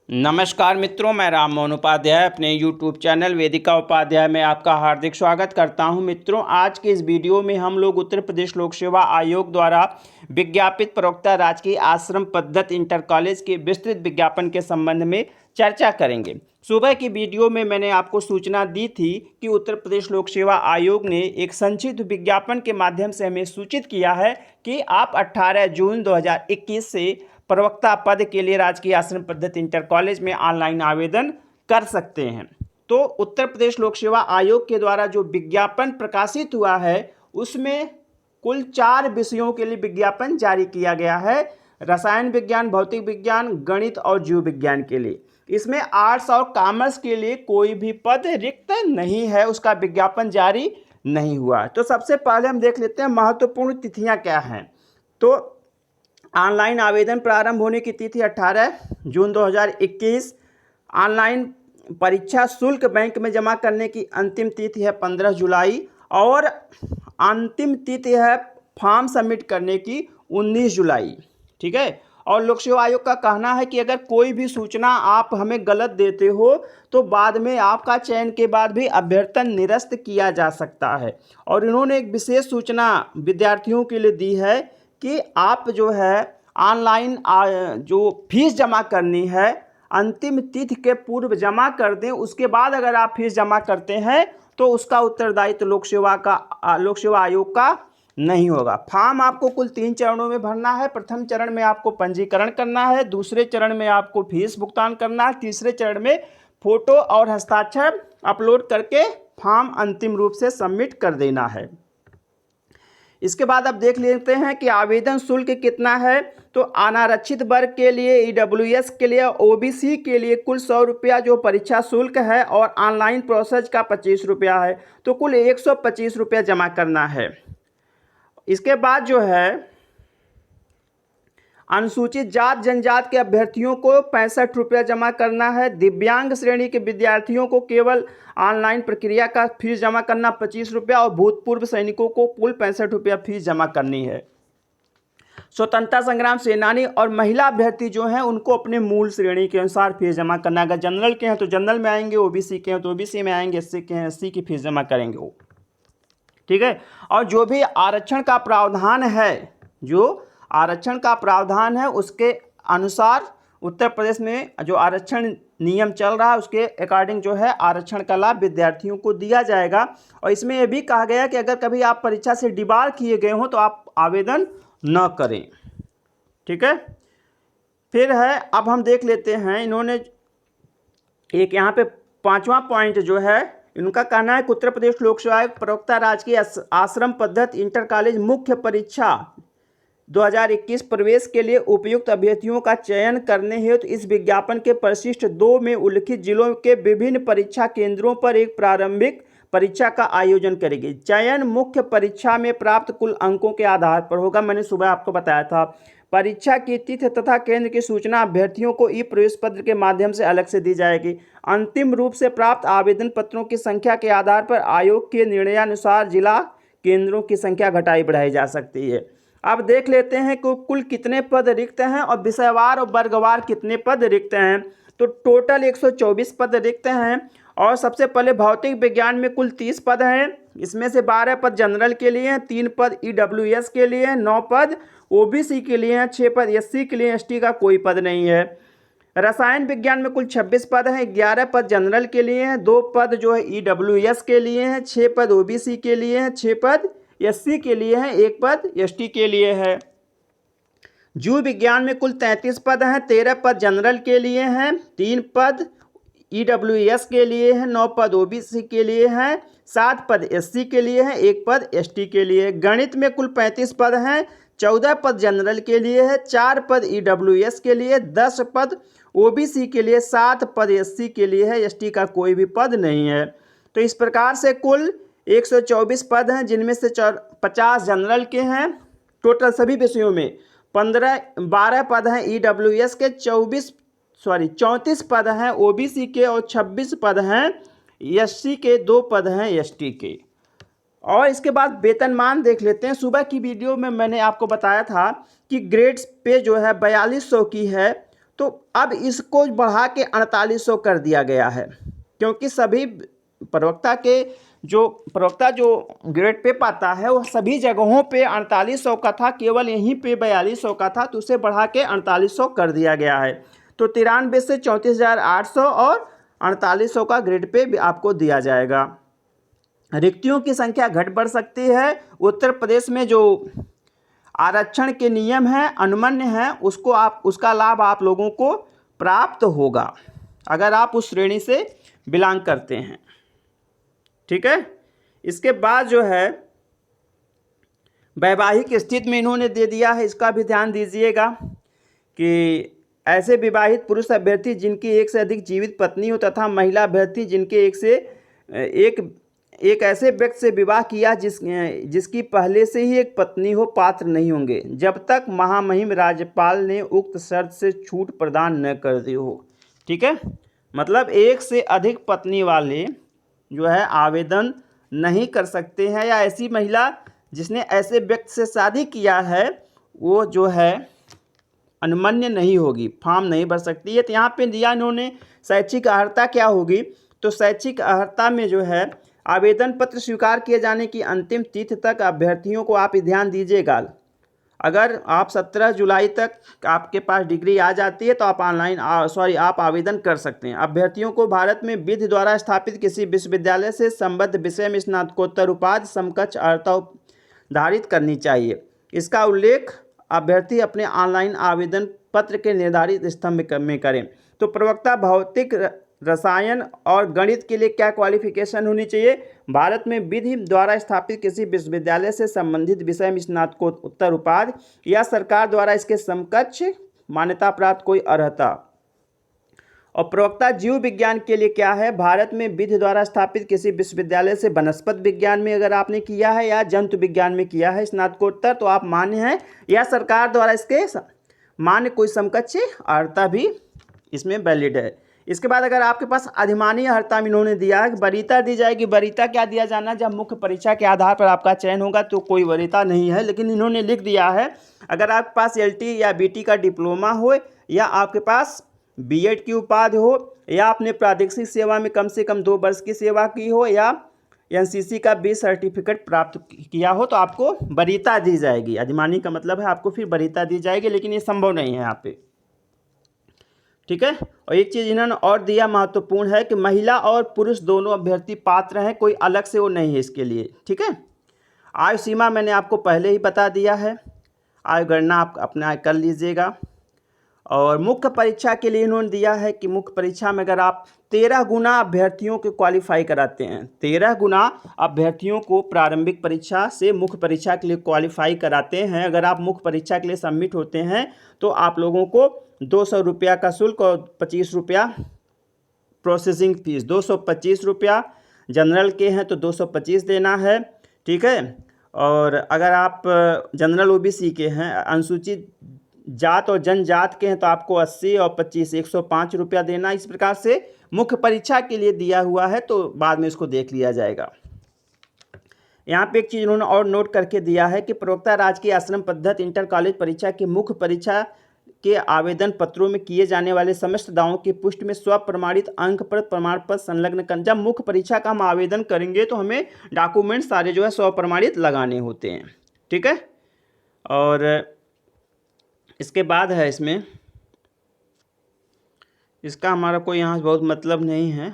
नमस्कार मित्रों, मैं राम मोहन उपाध्याय अपने YouTube चैनल वेदिका उपाध्याय में आपका हार्दिक स्वागत करता हूं। मित्रों, आज के इस वीडियो में हम लोग उत्तर प्रदेश लोक सेवा आयोग द्वारा विज्ञापित प्रवक्ता राजकीय आश्रम पद्धति इंटर कॉलेज के विस्तृत विज्ञापन के संबंध में चर्चा करेंगे। सुबह की वीडियो में मैंने आपको सूचना दी थी कि उत्तर प्रदेश लोक सेवा आयोग ने एक संक्षिप्त विज्ञापन के माध्यम से हमें सूचित किया है कि आप 18 जून 2021 से प्रवक्ता पद के लिए राजकीय आश्रम पद्धति इंटर कॉलेज में ऑनलाइन आवेदन कर सकते हैं। तो उत्तर प्रदेश लोक सेवा आयोग के द्वारा जो विज्ञापन प्रकाशित हुआ है उसमें कुल 4 विषयों के लिए विज्ञापन जारी किया गया है। रसायन विज्ञान, भौतिक विज्ञान, गणित और जीव विज्ञान के लिए। इसमें आर्ट्स और कॉमर्स के लिए कोई भी पद रिक्त नहीं है, उसका विज्ञापन जारी नहीं हुआ। तो सबसे पहले हम देख लेते हैं महत्वपूर्ण तिथियां क्या हैं। तो ऑनलाइन आवेदन प्रारंभ होने की तिथि 18 जून 2021। ऑनलाइन परीक्षा शुल्क बैंक में जमा करने की अंतिम तिथि है 15 जुलाई और अंतिम तिथि है फॉर्म सबमिट करने की 19 जुलाई। ठीक है। और लोक सेवा आयोग का कहना है कि अगर कोई भी सूचना आप हमें गलत देते हो तो बाद में आपका चयन के बाद भी अभ्यर्थन निरस्त किया जा सकता है। और इन्होंने एक विशेष सूचना विद्यार्थियों के लिए दी है कि आप जो है ऑनलाइन जो फीस जमा करनी है अंतिम तिथि के पूर्व जमा कर दें। उसके बाद अगर आप फीस जमा करते हैं तो उसका उत्तरदायित्व लोक सेवा आयोग का नहीं होगा। फॉर्म आपको कुल 3 चरणों में भरना है। प्रथम चरण में आपको पंजीकरण करना है, दूसरे चरण में आपको फीस भुगतान करना है, तीसरे चरण में फोटो और हस्ताक्षर अपलोड करके फॉर्म अंतिम रूप से सबमिट कर देना है। इसके बाद आप देख लेते हैं कि आवेदन शुल्क कितना है। तो अनारक्षित वर्ग के लिए, ईडब्ल्यूएस के लिए, ओबीसी के लिए कुल 100 रुपया जो परीक्षा शुल्क है और ऑनलाइन प्रोसेस का 25 रुपया है। तो कुल 125 रुपया जमा करना है। इसके बाद जो है अनुसूचित जात जनजात के अभ्यर्थियों को 65 रुपया जमा करना है। दिव्यांग श्रेणी के विद्यार्थियों को केवल ऑनलाइन प्रक्रिया का फीस जमा करना 25 रुपया और भूतपूर्व सैनिकों को कुल 65 रुपया फीस जमा करनी है। स्वतंत्रता संग्राम सेनानी और महिला अभ्यर्थी जो हैं उनको अपने मूल श्रेणी के अनुसार फीस जमा करना है। अगर जनरल के हैं तो जनरल में आएंगे, ओबीसी के हैं तो ओबीसी में आएंगे, एससी के हैं एससी की फीस जमा करेंगे वो। ठीक है। और जो भी आरक्षण का प्रावधान है, उसके अनुसार उत्तर प्रदेश में जो आरक्षण नियम चल रहा है उसके अकॉर्डिंग जो है आरक्षण का लाभ विद्यार्थियों को दिया जाएगा। और इसमें यह भी कहा गया कि अगर कभी आप परीक्षा से डिबार किए गए हों तो आप आवेदन न करें। ठीक है। फिर है, अब हम देख लेते हैं इन्होंने एक यहाँ पे 5वां पॉइंट जो है इनका कहना है कि उत्तर प्रदेश लोक सेवा आयोग प्रवक्ता राजकीय आश्रम पद्धति इंटर कॉलेज मुख्य परीक्षा 2021 प्रवेश के लिए उपयुक्त अभ्यर्थियों का चयन करने हेतु इस विज्ञापन के परिशिष्ट 2 में उल्लिखित जिलों के विभिन्न परीक्षा केंद्रों पर एक प्रारंभिक परीक्षा का आयोजन करेगी। चयन मुख्य परीक्षा में प्राप्त कुल अंकों के आधार पर होगा। मैंने सुबह आपको बताया था। परीक्षा की तिथि तथा केंद्र की सूचना अभ्यर्थियों को ई प्रवेश पत्र के माध्यम से अलग से दी जाएगी। अंतिम रूप से प्राप्त आवेदन पत्रों की संख्या के आधार पर आयोग के निर्णयानुसार जिला केंद्रों की संख्या घटाई बढ़ाई जा सकती है। अब देख लेते हैं कि कुल कितने पद रिक्त हैं और विषयवार और वर्गवार कितने पद रिक्त हैं। तो टोटल 124 पद रिक्त हैं। और सबसे पहले भौतिक विज्ञान में कुल 30 पद हैं। इसमें से 12 पद जनरल के लिए हैं, 3 पद ईडब्ल्यूएस के लिए हैं, 9 पद ओबीसी के लिए हैं, 6 पद एससी के लिए, एसटी का कोई पद नहीं है। रसायन विज्ञान में कुल 26 पद हैं, 11 पद जनरल के लिए हैं, 2 पद जो है ईडब्ल्यूएस के लिए हैं, 6 पद ओबीसी के लिए हैं, 6 पद एससी के लिए हैं, 1 पद एसटी के लिए है। जीव विज्ञान में कुल 33 पद हैं, 13 पद जनरल के लिए हैं, 3 पद ईडब्ल्यूएस के लिए हैं, 9 पद ओबीसी के लिए हैं, 7 पद एससी के लिए हैं, 1 पद एसटी के लिए। गणित में कुल 35 पद हैं, 14 पद जनरल के लिए है, 4 पद ईडब्ल्यूएस के लिए, 10 पद ओबीसी के लिए, 7 पद एससी के लिए है, एसटी का कोई भी पद नहीं है। तो इस प्रकार से कुल 124 पद हैं, जिनमें से 50 जनरल के हैं। टोटल सभी विषयों में 12 पद हैं ईडब्ल्यूएस के, 34 पद हैं ओबीसी के और 26 पद हैं एससी के, 2 पद हैं एसटी के। और इसके बाद वेतनमान देख लेते हैं। सुबह की वीडियो में मैंने आपको बताया था कि ग्रेड्स पे जो है 4200 की है। तो अब इसको बढ़ा के 4800 कर दिया गया है, क्योंकि सभी प्रवक्ता जो ग्रेड पे पाता है वो सभी जगहों पे 4800 का था, केवल यहीं पे 4200 का था, तो उसे बढ़ा के 4800 कर दिया गया है। तो 93 से 34,800 और 4800 का ग्रेड पे भी आपको दिया जाएगा। रिक्तियों की संख्या घट बढ़ सकती है। उत्तर प्रदेश में जो आरक्षण के नियम हैं, अनुमन्य हैं, उसका लाभ आप लोगों को प्राप्त होगा अगर आप उस श्रेणी से बिलोंग करते हैं। ठीक है। इसके बाद जो है वैवाहिक स्थिति में इन्होंने दे दिया है, इसका भी ध्यान दीजिएगा कि ऐसे विवाहित पुरुष अभ्यर्थी जिनकी एक से अधिक जीवित पत्नी हो तथा महिला अभ्यर्थी जिनके एक ऐसे व्यक्ति से विवाह किया जिसकी पहले से ही एक पत्नी हो, पात्र नहीं होंगे जब तक महामहिम राज्यपाल ने उक्त शर्त से छूट प्रदान न कर दी हो। ठीक है, मतलब एक से अधिक पत्नी वाले जो है आवेदन नहीं कर सकते हैं, या ऐसी महिला जिसने ऐसे व्यक्ति से शादी किया है वो जो है अनुमन्य नहीं होगी, फॉर्म नहीं भर सकती है। तो यहाँ पे दिया इन्होंने शैक्षिक अर्हता क्या होगी, तो शैक्षिक अर्हता में जो है आवेदन पत्र स्वीकार किए जाने की अंतिम तिथि तक अभ्यर्थियों को आप ध्यान दीजिएगा, अगर आप 17 जुलाई तक आपके पास डिग्री आ जाती है तो आप आप आवेदन कर सकते हैं। अभ्यर्थियों को भारत में विधि द्वारा स्थापित किसी विश्वविद्यालय से संबद्ध विषय में स्नातकोत्तर उपाधि समकक्ष अर्हता धारित करनी चाहिए। इसका उल्लेख अभ्यर्थी अपने ऑनलाइन आवेदन पत्र के निर्धारित स्तंभ में करें। तो प्रवक्ता भौतिक, रसायन और गणित के लिए क्या क्वालिफिकेशन होनी चाहिए, भारत में विधि द्वारा स्थापित किसी विश्वविद्यालय से संबंधित विषय में स्नातकोत्तर उपाधि या सरकार द्वारा इसके समकक्ष मान्यता प्राप्त कोई अर्हता। और प्रवक्ता जीव विज्ञान के लिए क्या है, भारत में विधि द्वारा स्थापित किसी विश्वविद्यालय से वनस्पति विज्ञान में अगर आपने किया है या जंतु विज्ञान में किया है स्नातकोत्तर तो आप मान्य हैं, या सरकार द्वारा इसके मान्य कोई समकक्ष अर्हता भी इसमें वैलिड है। इसके बाद अगर आपके पास अधिमानी अर्हता में इन्होंने दिया है कि वरीयता दी जाएगी। वरीयता क्या दिया जाना, जब मुख्य परीक्षा के आधार पर आपका चयन होगा तो कोई वरीयता नहीं है, लेकिन इन्होंने लिख दिया है अगर आपके पास LT या BT का डिप्लोमा हो, या आपके पास B.Ed की उपाधि हो, या आपने प्रादेशिक सेवा में कम से कम 2 वर्ष की सेवा की हो, या NCC का B सर्टिफिकेट प्राप्त किया हो, तो आपको वरीयता दी जाएगी। अधिमानी का मतलब है आपको फिर वरीयता दी जाएगी, लेकिन ये संभव नहीं है यहाँ पे। ठीक है। और एक चीज़ इन्होंने और दिया महत्वपूर्ण है कि महिला और पुरुष दोनों अभ्यर्थी पात्र हैं, कोई अलग से वो नहीं है इसके लिए। ठीक है। आयु सीमा मैंने आपको पहले ही बता दिया है, आयु गणना आप अपना कर लीजिएगा। और मुख्य परीक्षा के लिए इन्होंने दिया है कि मुख्य परीक्षा में अगर आप 13 गुना अभ्यर्थियों को क्वालिफाई कराते हैं, 13 गुना अभ्यर्थियों को प्रारंभिक परीक्षा से मुख्य परीक्षा के लिए क्वालिफाई कराते हैं, अगर आप मुख्य परीक्षा के लिए सबमिट होते हैं तो आप लोगों को 200 रुपया का शुल्क और 25 रुपया प्रोसेसिंग फीस, 225 रुपया। जनरल के हैं तो 225 देना है। ठीक है। और अगर आप जनरल OBC के हैं, अनुसूचित जात और जनजात के हैं तो आपको 80 और 25 105 रुपया देना। इस प्रकार से मुख्य परीक्षा के लिए दिया हुआ है, तो बाद में इसको देख लिया जाएगा। यहाँ पे एक चीज़ उन्होंने और नोट करके दिया है कि प्रवक्ता राजकीय आश्रम पद्धति इंटर कॉलेज परीक्षा के मुख्य परीक्षा के आवेदन पत्रों में किए जाने वाले समस्त दावों की पुष्टि में स्व प्रमाणित अंक पर प्रमाण पत्र संलग्न कर, जब मुख्य परीक्षा का हम आवेदन करेंगे तो हमें डॉक्यूमेंट सारे जो है स्व प्रमाणित लगाने होते हैं। ठीक है। और इसके बाद है इसमें, इसका हमारा कोई यहाँ बहुत मतलब नहीं है,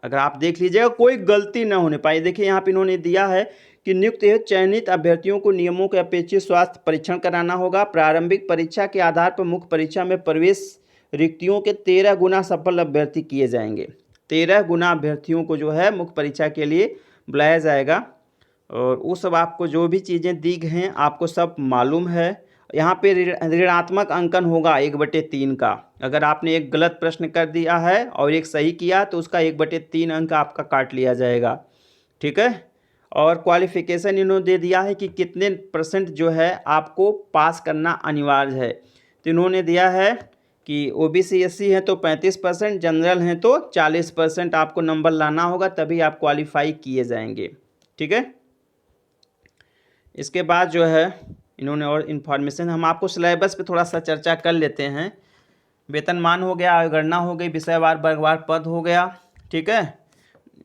अगर आप देख लीजिएगा कोई गलती न होने पाए। देखिए यहाँ पे इन्होंने दिया है कि नियुक्त एवं चयनित अभ्यर्थियों को नियमों के अपेक्षित स्वास्थ्य परीक्षण कराना होगा। प्रारंभिक परीक्षा के आधार पर मुख्य परीक्षा में प्रवेश रिक्तियों के 13 गुना सफल अभ्यर्थी किए जाएंगे। 13 गुना अभ्यर्थियों को जो है मुख्य परीक्षा के लिए बुलाया जाएगा। और वो सब आपको जो भी चीज़ें दी गई हैं आपको सब मालूम है। यहाँ पे ऋणात्मक अंकन होगा 1/3 का। अगर आपने एक गलत प्रश्न कर दिया है और एक सही किया तो उसका 1/3 अंक आपका काट लिया जाएगा। ठीक है। और क्वालिफिकेशन इन्होंने दे दिया है कि कितने % जो है आपको पास करना अनिवार्य है। तो इन्होंने दिया है कि OBC SC है तो 35%, जनरल हैं तो 40% आपको नंबर लाना होगा, तभी आप क्वालिफाई किए जाएंगे। ठीक है। इसके बाद जो है इन्होंने और इन्फॉर्मेशन, हम आपको सिलेबस पे थोड़ा सा चर्चा कर लेते हैं। वेतनमान हो गया, गणना हो गई, विषयवार वर्गवार पद हो गया, ठीक है।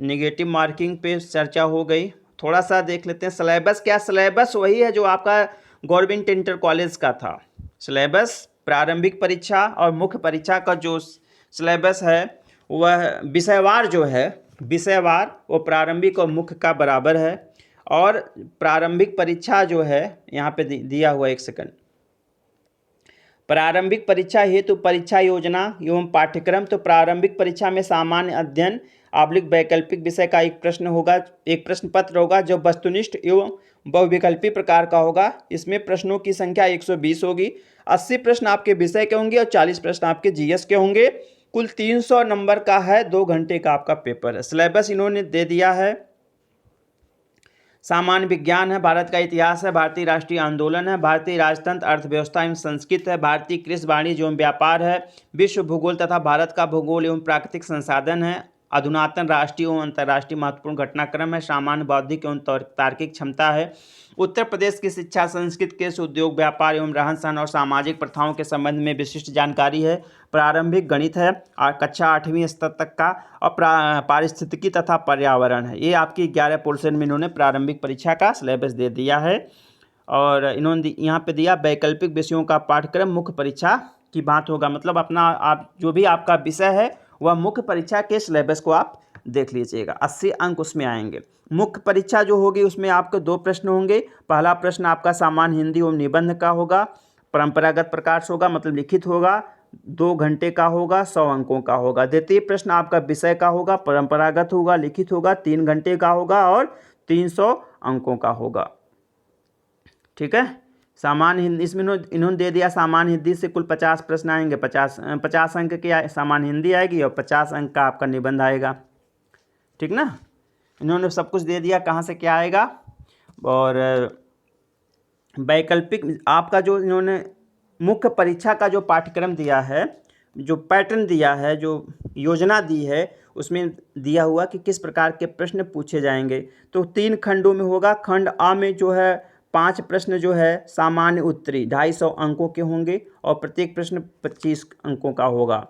निगेटिव मार्किंग पे चर्चा हो गई। थोड़ा सा देख लेते हैं सिलेबस क्या। सिलेबस वही है जो आपका गवर्नमेंट इंटर कॉलेज का था। सिलेबस प्रारंभिक परीक्षा और मुख्य परीक्षा का जो सिलेबस है वह विषयवार जो है, विषयवार वो प्रारंभिक और मुख्य का बराबर है। और प्रारंभिक परीक्षा जो है यहाँ पे दिया हुआ, एक सेकंड, प्रारंभिक परीक्षा हेतु परीक्षा योजना एवं पाठ्यक्रम। तो प्रारंभिक परीक्षा में सामान्य अध्ययन / वैकल्पिक विषय का एक प्रश्न होगा, एक प्रश्न पत्र होगा जो वस्तुनिष्ठ एवं बहुविकल्पी प्रकार का होगा। इसमें प्रश्नों की संख्या 120 होगी। 80 प्रश्न आपके विषय के होंगे और 40 प्रश्न आपके जीएस के होंगे। कुल 300 नंबर का है, 2 घंटे का आपका पेपर है। सिलेबस इन्होंने दे दिया है। सामान्य विज्ञान है, भारत का इतिहास है, भारतीय राष्ट्रीय आंदोलन है, भारतीय राजतंत्र, अर्थव्यवस्था एवं संस्कृत है, भारतीय कृषि वाणिज्य एवं व्यापार है, विश्व भूगोल तथा भारत का भूगोल एवं प्राकृतिक संसाधन है, अधुनातन राष्ट्रीय एवं अंतर्राष्ट्रीय महत्वपूर्ण घटनाक्रम है, सामान्य बौद्धिक एवं तार्किक क्षमता है, उत्तर प्रदेश की शिक्षा, संस्कृत, कृषि, उद्योग, व्यापार एवं रहन सहन और सामाजिक प्रथाओं के संबंध में विशिष्ट जानकारी है, प्रारंभिक गणित है और कक्षा 8वीं स्तर तक का, और पारिस्थितिकी तथा पर्यावरण है। ये आपकी 11 पोर्शन में इन्होंने प्रारंभिक परीक्षा का सिलेबस दे दिया है। और इन्होंने यहाँ पे दिया वैकल्पिक विषयों का पाठ्यक्रम मुख्य परीक्षा की बात होगा, मतलब अपना आप जो भी आपका विषय है वह मुख्य परीक्षा के सिलेबस को आप देख लीजिएगा। 80 अंक उसमें आएंगे। मुख्य परीक्षा जो होगी उसमें आपके 2 प्रश्न होंगे। पहला प्रश्न आपका सामान्य हिंदी एवं निबंध का होगा, परंपरागत प्रकार से होगा, मतलब लिखित होगा, 2 घंटे का होगा, 100 अंकों का होगा। द्वितीय प्रश्न आपका विषय का होगा, परंपरागत होगा, लिखित होगा, 3 घंटे का होगा और 300 अंकों का होगा, ठीक है। सामान्य हिंदी इसमें इन्होंने दे दिया, सामान्य हिंदी से कुल 50 प्रश्न आएंगे, 50 अंक की सामान्य हिंदी आएगी और 50 अंक का आपका निबंध आएगा, ठीक ना। इन्होंने सब कुछ दे दिया कहाँ से क्या आएगा। और वैकल्पिक आपका जो इन्होंने मुख्य परीक्षा का जो पाठ्यक्रम दिया है, जो पैटर्न दिया है, जो योजना दी है, उसमें दिया हुआ कि किस प्रकार के प्रश्न पूछे जाएंगे। तो 3 खंडों में होगा। खंड आ में जो है 5 प्रश्न जो है सामान्य उत्तरी 250 अंकों के होंगे और प्रत्येक प्रश्न 25 अंकों का होगा,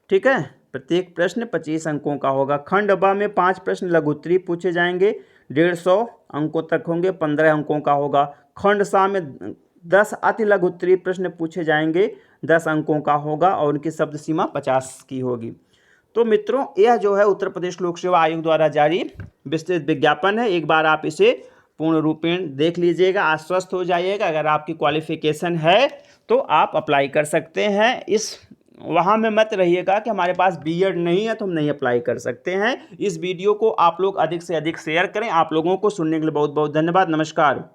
ठीक है। प्रत्येक प्रश्न 25 अंकों का होगा। खंड ब में 5 प्रश्न लघुत्तरी पूछे जाएंगे, 150 अंकों तक होंगे, 15 अंकों का होगा। खंड सा में 10 अति लघुत्तरी प्रश्न पूछे जाएंगे, 10 अंकों का होगा और उनकी शब्द सीमा 50 की होगी। तो मित्रों, यह जो है उत्तर प्रदेश लोक सेवा आयोग द्वारा जारी विस्तृत विज्ञापन है। एक बार आप इसे पूर्ण रूपेण देख लीजिएगा, आश्वस्त हो जाइएगा। अगर आपकी क्वालिफिकेशन है तो आप अप्लाई कर सकते हैं। इस वहाँ में मत रहिएगा कि हमारे पास बीएड नहीं है तो हम नहीं अप्लाई कर सकते हैं। इस वीडियो को आप लोग अधिक से अधिक शेयर करें। आप लोगों को सुनने के लिए बहुत बहुत धन्यवाद। नमस्कार।